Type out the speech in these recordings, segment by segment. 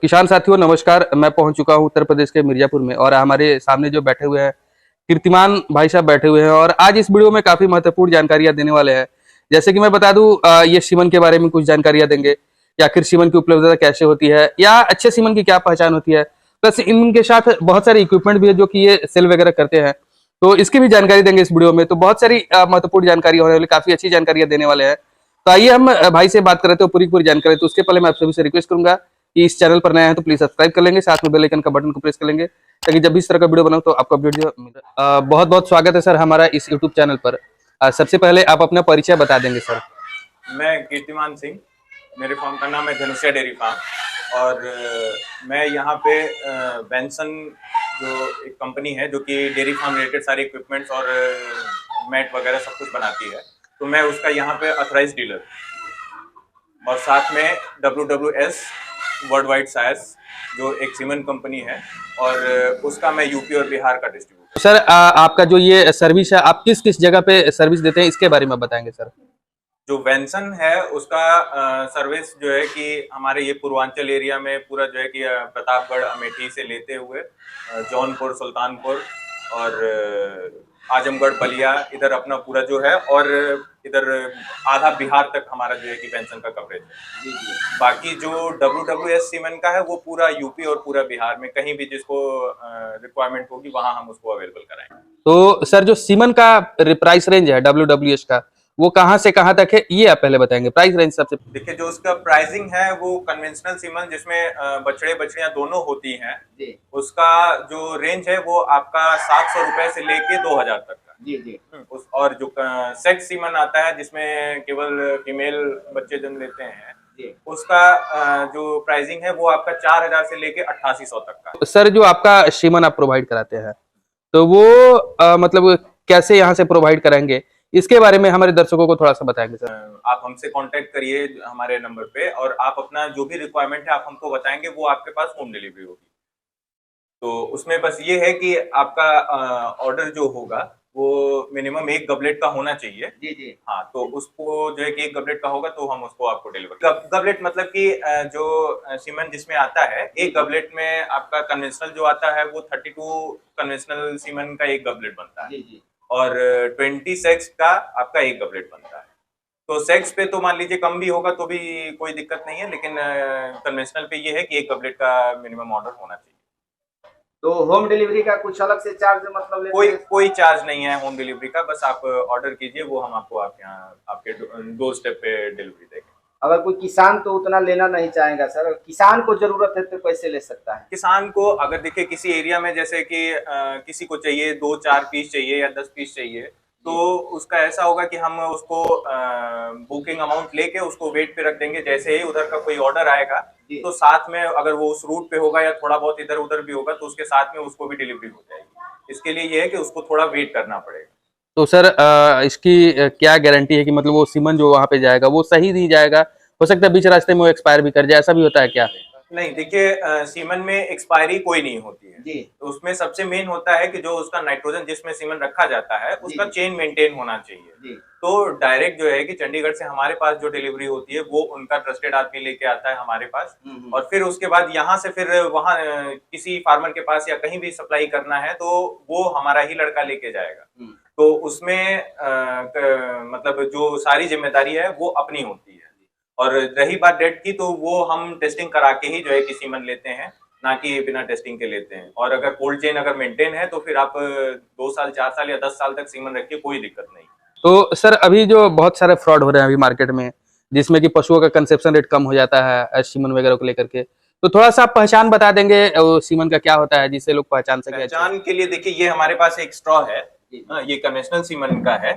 किसान साथियों नमस्कार। मैं पहुंच चुका हूं उत्तर प्रदेश के मिर्जापुर में और हमारे सामने जो बैठे हुए हैं कीर्तिमान भाई साहब बैठे हुए हैं और आज इस वीडियो में काफी महत्वपूर्ण जानकारियां देने वाले हैं। जैसे कि मैं बता दूं, ये सीमन के बारे में कुछ जानकारियां देंगे या आखिर सीमन की उपलब्धता कैसे होती है या अच्छे सीमन की क्या पहचान होती है। प्लस इनके साथ बहुत सारे इक्विपमेंट भी है जो कि ये सेल वगैरह करते हैं, तो इसकी भी जानकारी देंगे इस वीडियो में। तो बहुत सारी महत्वपूर्ण जानकारी होने वाली, काफी अच्छी जानकारियां देने वाले हैं। तो आइए हम भाई से बात करते हैं पूरी पूरी जानकारी। तो उसके पहले मैं आप सभी से रिक्वेस्ट करूंगा कि इस चैनल पर नया है तो प्लीज सब्सक्राइब कर लेंगे, साथ में बेल आइकन का बटन को प्रेस कर लेंगे ताकि जब भी इस तरह का वीडियो बनाऊं तो आपको अपडेट जो बहुत बहुत स्वागत है सर हमारा इस यूट्यूब चैनल पर। सबसे पहले आप अपना परिचय बता देंगे सर। मैं कीर्तिमान सिंह, मेरे फार्म का नाम है धनुषिया डेयरी फार्म और मैं यहाँ पे बेंसन जो एक कंपनी है जो कि डेयरी फार्म रिलेटेड सारे इक्विपमेंट्स और मैट वगैरह सब कुछ बनाती है, तो मैं उसका यहाँ पे ऑथराइज डीलर और साथ में WWS वर्ल्ड वाइड साइज जो एक सीमेंट कंपनी है और उसका मैं यूपी और बिहार का डिस्ट्रीब्यूटर। सर आपका जो ये सर्विस है आप किस किस जगह पे सर्विस देते हैं इसके बारे में बताएंगे सर। जो वेंसन है उसका सर्विस जो है कि हमारे ये पूर्वांचल एरिया में पूरा जो है कि प्रतापगढ़ अमेठी से लेते हुए जौनपुर, सुल्तानपुर और आजमगढ़, बलिया, इधर अपना पूरा जो है और इधर आधा बिहार तक हमारा जो है कि वेंसन का कवरेज है। बाकी जो WWS सीमेंट का है वो पूरा यूपी और पूरा बिहार में कहीं भी जिसको रिक्वायरमेंट होगी वहां हम उसको अवेलेबल कराएंगे। तो सर जो सीमन का प्राइस रेंज है WWS का वो कहाँ से कहाँ तक है ये आप पहले बताएंगे, प्राइस रेंज सबसे। देखिए जो उसका प्राइसिंग है वो कन्वेंशनल सीमन जिसमें बछड़े बछड़ियां दोनों होती हैं उसका जो रेंज है वो आपका 700 रुपए से लेके 2000 तक का। जी। और जो सेक्स सीमन आता है जिसमें केवल फीमेल बच्चे जन्म लेते हैं उसका जो प्राइसिंग है वो आपका 4000 से लेके 8800 तक का। सर जो आपका सीमन आप प्रोवाइड कराते हैं तो वो मतलब कैसे यहाँ से प्रोवाइड कराएंगे इसके बारे में हमारे दर्शकों को थोड़ा सा बताएंगे सर। आप हमसे कांटेक्ट करिए हमारे नंबर पे और आप अपना जो भी रिक्वायरमेंट है आप हमको बताएंगे, वो आपके पास होम डिलीवरी होगी। तो उसमें बस ये है कि आपका ऑर्डर जो होगा वो मिनिमम 1 गबलेट का होना चाहिए। जी। हाँ, तो उसको जो है कि 1 गबलेट का होगा तो हम उसको आपको डिलीवर। गबलेट मतलब कि जो सीमेंट जिसमें आता है 1 गबलेट में आपका कन्वेंशनल जो आता है वो 32 कन्वेंशनल सीमेंट का 1 गबलेट बनता है। जी। और 20 सेक्स का आपका 1 गबलेट बनता है। तो सेक्स पे तो मान लीजिए कम भी होगा तो भी कोई दिक्कत नहीं है, लेकिन कन्वेंशनल पे ये है कि 1 गबलेट का मिनिमम ऑर्डर होना चाहिए। तो होम डिलीवरी का कुछ अलग से चार्ज मतलब कोई चार्ज नहीं है होम डिलीवरी का, बस आप ऑर्डर कीजिए वो हम आपको आपके यहाँ आपके डोर स्टेप पे डिलीवरी देंगे। अगर कोई किसान तो उतना लेना नहीं चाहेगा सर, किसान को जरूरत है तो कैसे ले सकता है? किसान को अगर देखिए किसी एरिया में जैसे कि किसी को चाहिए 2-4 पीस चाहिए या 10 पीस चाहिए तो उसका ऐसा होगा कि हम उसको बुकिंग अमाउंट लेके उसको वेट पे रख देंगे। जैसे ही उधर का कोई ऑर्डर आएगा तो साथ में अगर वो उस रूट पे होगा या थोड़ा बहुत इधर उधर भी होगा तो उसके साथ में उसको भी डिलीवरी हो जाएगी। इसके लिए ये है कि उसको थोड़ा वेट करना पड़ेगा। तो सर इसकी क्या गारंटी है कि मतलब वो सीमन जो वहां पे जाएगा वो सही नहीं जाएगा? हो सकता है बीच रास्ते में वो एक्सपायर भी कर जाए, ऐसा भी होता है क्या? नहीं, देखिए सीमन में एक्सपायरी कोई नहीं होती है जी। तो उसमें सबसे मेन होता है कि जो उसका नाइट्रोजन जिसमें सीमन रखा जाता है उसका चेन मेंटेन होना चाहिए जी। तो डायरेक्ट जो है कि चंडीगढ़ से हमारे पास जो डिलीवरी होती है वो उनका ट्रस्टेड आदमी लेके आता है हमारे पास और फिर उसके बाद यहाँ से फिर वहाँ किसी फार्मर के पास या कहीं भी सप्लाई करना है तो वो हमारा ही लड़का लेके जाएगा। तो उसमें मतलब जो सारी जिम्मेदारी है वो अपनी होती है। और रही बात डेट की तो वो हम टेस्टिंग करा के ही जो है कि सीमन लेते हैं, ना कि बिना टेस्टिंग के लेते हैं। और अगर कोल्ड चेन अगर मेंटेन है तो फिर आप 2 साल 4 साल या 10 साल तक सीमन रखिए, कोई दिक्कत नहीं। तो सर अभी जो बहुत सारे फ्रॉड हो रहे हैं अभी मार्केट में जिसमें कि पशुओं का कंसेप्शन रेट कम हो जाता है सीमन वगैरह को लेकर के, तो थोड़ा सा आप पहचान बता देंगे सीमन का क्या होता है जिससे लोग पहचान सके? पहचान के लिए देखिए ये हमारे पास एक स्ट्रॉ है, ये कन्वेंशनल सीमन का है।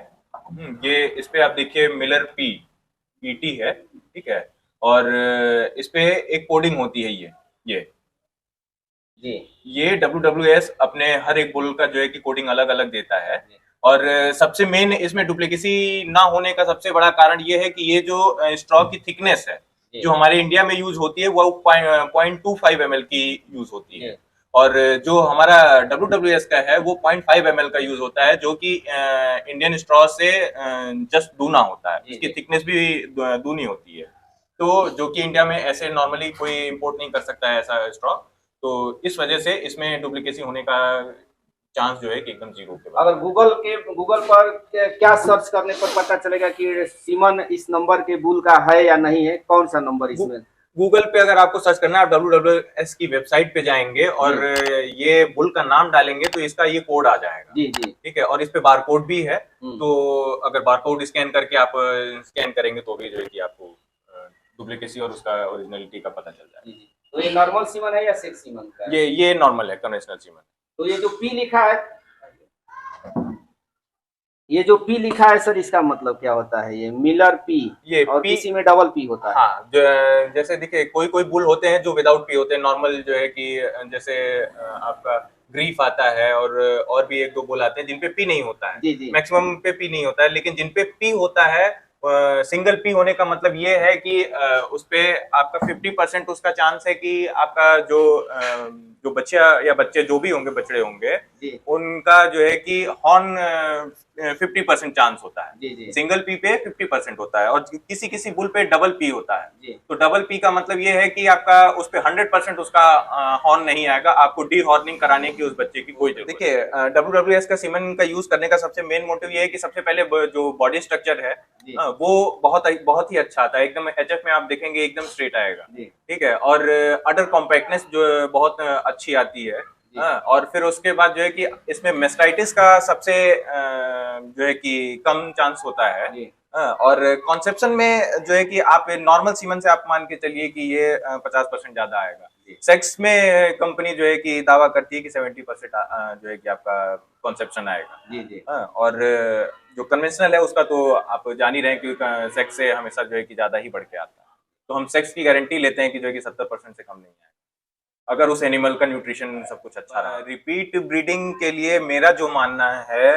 ये इस पे आप देखिए मिलर PET है, ठीक है। और इस पे एक कोडिंग होती है ये WWS अपने हर एक बुल का जो है कि कोडिंग अलग अलग देता है। और सबसे मेन इसमें डुप्लीकेसी ना होने का सबसे बड़ा कारण ये है कि ये जो स्ट्रॉ की थिकनेस है जो हमारे इंडिया में यूज होती है वो 0.25 ml की यूज होती है और जो हमारा WWS का है वो 0.5 ml का यूज होता है जो कि इंडियन स्ट्रॉ से जस्ट दूना होता है, इसकी थिकनेस भी दूनी होती है। तो जो कि इंडिया में ऐसे नॉर्मली कोई इंपोर्ट नहीं कर सकता है ऐसा स्ट्रॉ, तो इस वजह से इसमें डुप्लीकेसी होने का चांस जो है कि एकदम जीरो के अगर गूगल पर क्या सर्च करने पर पता चलेगा कि सीमन इस नंबर के बुल का है या नहीं है, कौन सा नंबर इसमें? गूगल पे अगर आपको सर्च करना है, आप WWS की वेबसाइट पे जाएंगे और ये बुल का नाम डालेंगे तो इसका ये कोड आ जाएगा। जी जी, ठीक है, और इस पे बारकोड भी है, तो अगर बारकोड स्कैन करके आप स्कैन करेंगे तो भी जो है कि आपको डुप्लीकेसी और उसका ओरिजिनलिटी का पता चल जाएगा। तो ये नॉर्मल सीमन है या सेक्स सीमन का है? ये नॉर्मल है, कन्वेंशनल सीमन। तो ये जो पी लिखा है, ये जो पी लिखा है सर, इसका मतलब क्या होता है? ये मिलर पी, ये और पी, किसी में डबल पी होता है। हाँ, जैसे देखिए कोई बुल होते हैं जो विदाउट पी होते हैं, नॉर्मल जो है कि जैसे आपका ग्रीफ आता है और भी एक दो बुल आते हैं जिन पे पी नहीं होता है। जी जी, मैक्सिमम पे पी नहीं होता है, लेकिन जिन पे पी होता है, सिंगल पी होने का मतलब ये है कि उस पे आपका 50% उसका चांस है कि आपका जो बच्चा या बच्चे जो भी होंगे, बछड़े होंगे, उनका जो है कि हॉर्न 50% चांस होता है। जी जी, सिंगल पी पे 50% होता है, और किसी बुल पे डबल पी होता है। तो डबल पी का मतलब ये है कि आपका उस पे 100% उसका हॉर्न नहीं आएगा, आपको डी हॉर्निंग कराने की उस बच्चे की कोई जरूरत। देखिए WWS का सीमन का यूज करने का सबसे मेन मोटिव ये है कि सबसे पहले जो बॉडी स्ट्रक्चर है वो बहुत ही अच्छा आता है, एकदम HF में आप देखेंगे एकदम स्ट्रेट आएगा। ठीक है, और अडर कॉम्पैक्टनेस जो बहुत अच्छी आती है। और फिर उसके बाद जो है कि इसमें मेस्टाइटिस का सबसे जो है कि कम चांस होता है। और कॉन्सेप्शन में जो है कि आप नॉर्मल सीमन से आप मान के चलिए कि ये 50% ज्यादा आएगा। सेक्स में कंपनी जो है कि दावा करती है कि 70% जो है कि आपका कॉन्सेप्शन आएगा। जी जी, और जो कन्वेंशनल है उसका तो आप जान ही रहे हैं कि सेक्स से हमेशा जो है कि ज्यादा ही बढ़ के आता है। तो हम सेक्स की गारंटी लेते हैं कि जो है कि 70% से कम नहीं आएगा, अगर उस एनिमल का न्यूट्रिशन सब कुछ अच्छा रहा। रिपीट ब्रीडिंग के लिए मेरा जो मानना है,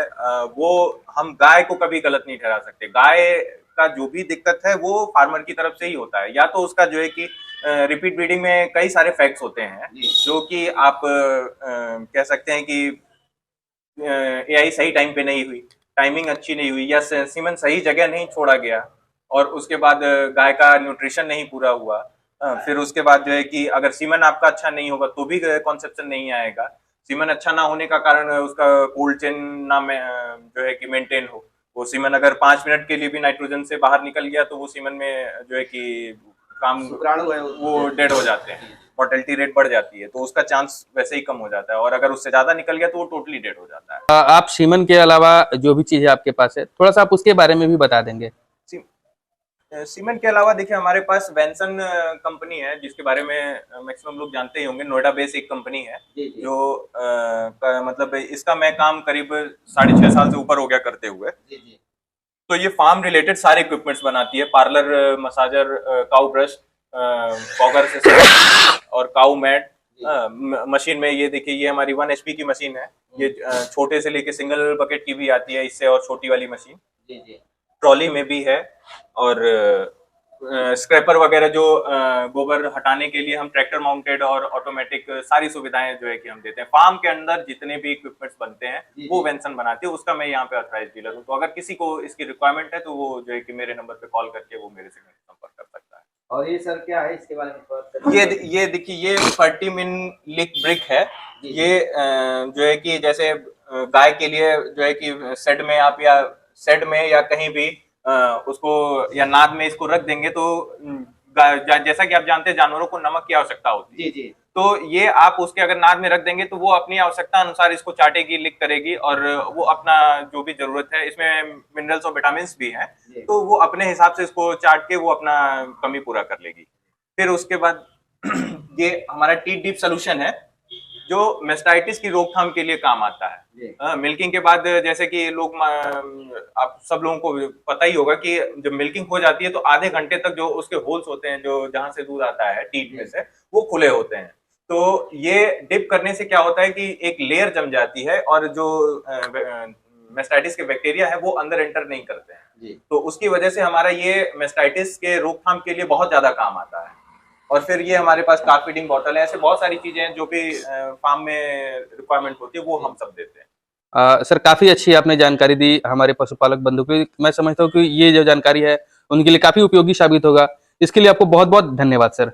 वो हम गाय को कभी गलत नहीं ठहरा सकते। गाय का जो भी दिक्कत है वो फार्मर की तरफ से ही होता है, या तो उसका जो है कि रिपीट ब्रीडिंग में कई सारे फैक्ट्स होते हैं जो कि आप कह सकते हैं कि AI सही टाइम पे नहीं हुई, टाइमिंग अच्छी नहीं हुई, या सीमन सही जगह नहीं छोड़ा गया, और उसके बाद गाय का न्यूट्रिशन नहीं पूरा हुआ। फिर उसके बाद जो है कि अगर सीमन आपका अच्छा नहीं होगा तो भी कॉन्सेप्शन नहीं आएगा। सीमन अच्छा ना होने का कारण उसका कोल्ड चेन ना में जो है कि मेंटेन हो। वो सीमन अगर 5 मिनट के लिए भी नाइट्रोजन से बाहर निकल गया तो वो सीमन में जो है कि काम शुक्राणु है वो डेड हो जाते हैं, मोर्टेलिटी रेट बढ़ जाती है, तो उसका चांस वैसे ही कम हो जाता है, और अगर उससे ज्यादा निकल गया तो वो टोटली डेड हो जाता है। आप सीमन के अलावा जो भी चीजें आपके पास है, थोड़ा सा आप उसके बारे में भी बता देंगे। सीमेंट के अलावा देखिए हमारे पास वेंसन कंपनी है जिसके बारे में मैक्सिमम लोग जानते ही होंगे। नोएडा बेस एक कंपनी है जो मतलब इसका मैं काम करीब 6.5 साल से ऊपर हो गया करते हुए। तो ये फार्म रिलेटेड सारे इक्विपमेंट्स बनाती है, parlour, massager, cow brush, fogger से और काउ मैट। मशीन में ये देखिए, ये हमारी 1 HP की मशीन है। ये छोटे से लेके सिंगल बकेट की भी आती है, इससे और छोटी वाली मशीन। ट्रॉली में भी है, और स्क्रैपर वगैरह जो गोबर हटाने के लिए हम ट्रैक्टर माउंटेड और ऑटोमेटिक सारी सुविधाएं जो है कि हम देते हैं। फार्म के अंदर जितने भी इक्विपमेंट्स बनते हैं वो वेंसन बनाती है, उसका मैं यहाँ पे ऑथराइज डीलर हूँ। तो अगर किसी को इसकी रिक्वायरमेंट है तो वो जो है कि मेरे नंबर पे कॉल करके वो मेरे से संपर्क कर सकता है। और ये सर क्या है, इसके बारे में? ये देखिए, ये 30 मिन लिक ब्रिक है। ये जो है कि जैसे गाय के लिए जो है कि शेड में या कहीं भी उसको या नाद में इसको रख देंगे तो जैसा कि आप जानते हैं जानवरों को नमक की आवश्यकता होती है। जी। तो ये आप उसके अगर नाद में रख देंगे तो वो अपनी आवश्यकता अनुसार इसको चाटेगी, लिक करेगी, और वो अपना जो भी जरूरत है, इसमें मिनरल्स और विटामिन भी हैं, तो वो अपने हिसाब से इसको चाट के वो अपना कमी पूरा कर लेगी। फिर उसके बाद ये हमारा टी डीप सोल्यूशन है जो मेस्टाइटिस की रोकथाम के लिए काम आता है। मिल्किंग के बाद जैसे कि लोग, आप सब लोगों को पता ही होगा कि जब मिल्किंग हो जाती है तो आधे घंटे तक जो उसके होल्स होते हैं, जो जहां से दूध आता है टीट में से, वो खुले होते हैं। तो ये डिप करने से क्या होता है कि एक लेयर जम जाती है और जो मेस्टाइटिस के बैक्टीरिया है वो अंदर एंटर नहीं करते हैं। तो उसकी वजह से हमारा ये मेस्टाइटिस के रोकथाम के लिए बहुत ज्यादा काम आता है। और फिर ये हमारे पास कार्ब फीडिंग बॉटल है, ऐसे बहुत सारी चीजें हैं जो भी फार्म में रिक्वायरमेंट होती है वो हम सब देते हैं। सर काफी अच्छी आपने जानकारी दी हमारे पशुपालक बंधु को। मैं समझता हूँ कि ये जो जानकारी है उनके लिए काफी उपयोगी साबित होगा, इसके लिए आपको बहुत बहुत धन्यवाद सर।